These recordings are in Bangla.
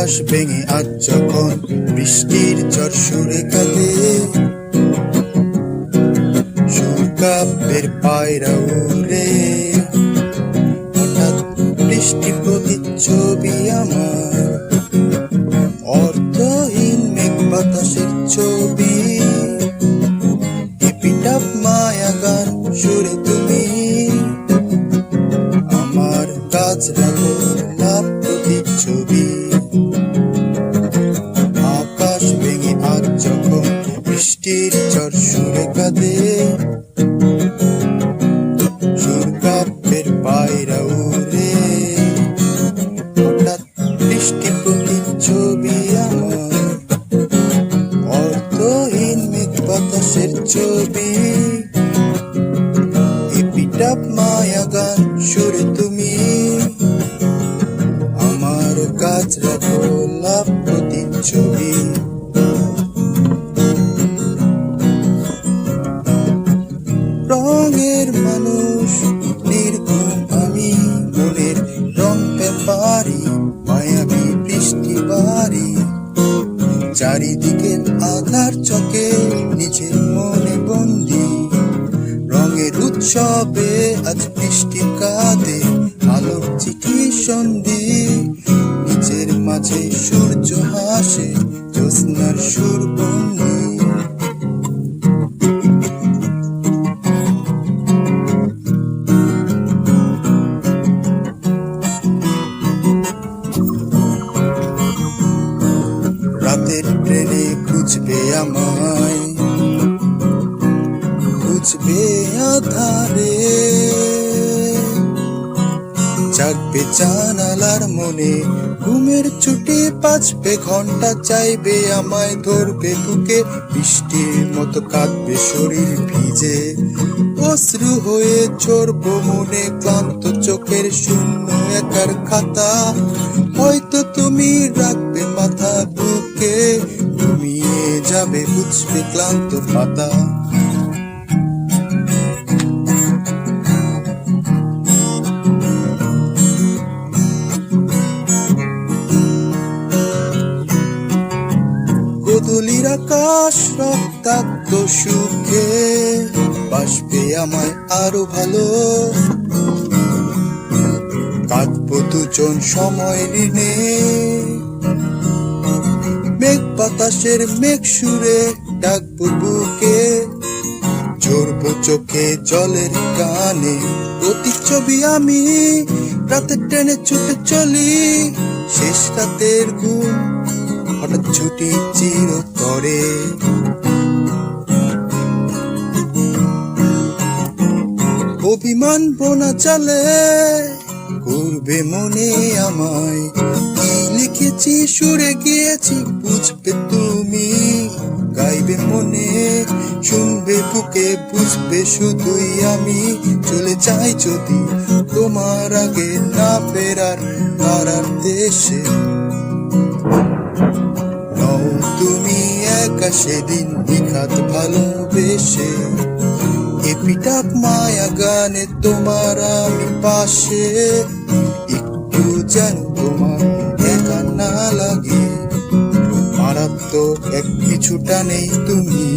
আকাশ ভেঙে আজ যখন বৃষ্টির ঝড় সুরে কাঁদে, সুরকাব্যের পায়রা উড়ে, হঠাৎ বৃষ্টি প্রতিচ্ছবি আমার, অর্থহীন মেঘ বাতাসের ছবি, এপিটাপ মায়া গান সুরে তুমি, আমার কাজরা গোলাপ প্রতিচ্ছবি। আকাশ ভেঙে আজ যখন বৃষ্টির ঝড় সুরে কাঁদে, সুরকাব্যের পায়রা উড়ে, হঠাৎ বৃষ্টি প্রতিচ্ছবি আমার, অর্থহীন মেঘ বাতাসের ছবি, এপিটাপ মায়া গান সুরে তুমি, আমার কাজরা গোলাপ প্রতিচ্ছবি। রঙের মানুষ নির্ঘুম আমি, মনের রং ব্যাপারি, মায়াবী বৃষ্টি বাড়ি, চারিদিকের আধার চকে নিজের মনে বন্দি, রঙের উৎসবে আজ বৃষ্টি কাঁদে, আলোর চিঠি সন্ধি, নিচের মাঝে সূর্য হাসে, জ্যোৎস্নার সুর বন্দি। রাতের ট্রেনে খুঁজবে আমায়, খুঁজবে আধারে, জাগবে জানালার মনে, ঘুমের ছুটি বাজবে ঘন্টা, চাইবে আমায় ধরবে বুকে, বৃষ্টির মতো কাঁদবে শরীর ভিজে, অশ্রু হয়ে ঝরবো মনে, ক্লান্ত চোখের শূন্য একার খাতা, হয়তো তুমি রাখবে মাথা বুকে, ঘুমিয়ে যাবে বুঝবে ক্লান্ত পাতা। গোধূলির আকাশ রক্তাক্ত সুখে, বাসবে আমায় আরো ভালো, কাঁদবো দুজন সময় ঋণে, মেঘ বাতাসের মেঘ সুরে ডাকবো বুকে, ঝরবো চোখে জলের গানে, প্রতিচ্ছবি আমি, রাতের ট্রেনে ছুটে চলি, শেষ রাতের ঘুম হঠাৎ ছুটি চিরতরে, অভিমান বোনা চালে, করবে মনে আমায়, কি লিখেছি সুরে গিয়েছি বুঝবে তুমি, গাইবে মনে, শুনবে বুকে, বুঝবে শুধুই আমি, চলে যাই যদি তোমার আগে না ফেরার তারার দেশে, নও তুমি একা সেদিন নিখাত ভালোবেসে, এপিটাপ মায়া গানে তোমার আমি পাশে, একটু যেন তোমার একা না লাগে, মারাত্মক এক কিছুটা নেই তুমি,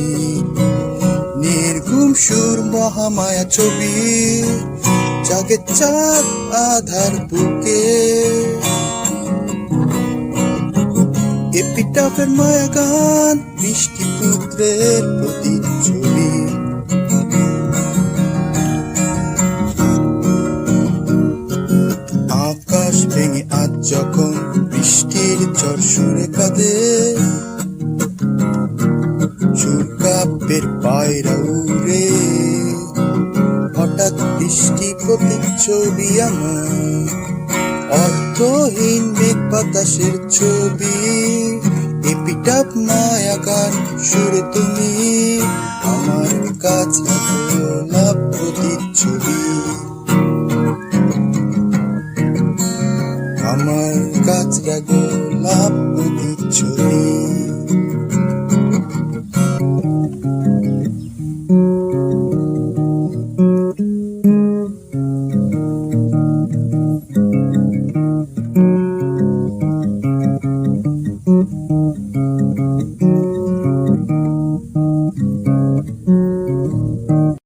নির্ঘুম সুর মহামায়া ছবি, জাগে চাঁদ আধার বুকে, এপিটাপের মায়া গান বৃষ্টি পুত্রের প্রতিচ্ছবি। আকাশ ভেঙে আজ যখন বৃষ্টির ঝড় সুরে কাঁদে, সুরকাব্যের পায়রা উড়ে, হঠাৎ বৃষ্টি প্রতিচ্ছবি আমার, অর্থহীন মেঘ বাতাসের ছবি, এপিটাপ মায়া গান সুরে তুমি, আমার কাজরা গোলাপ প্রতিচ্ছবি, আমার কাজরা গোলাপ প্রতিচ্ছবি।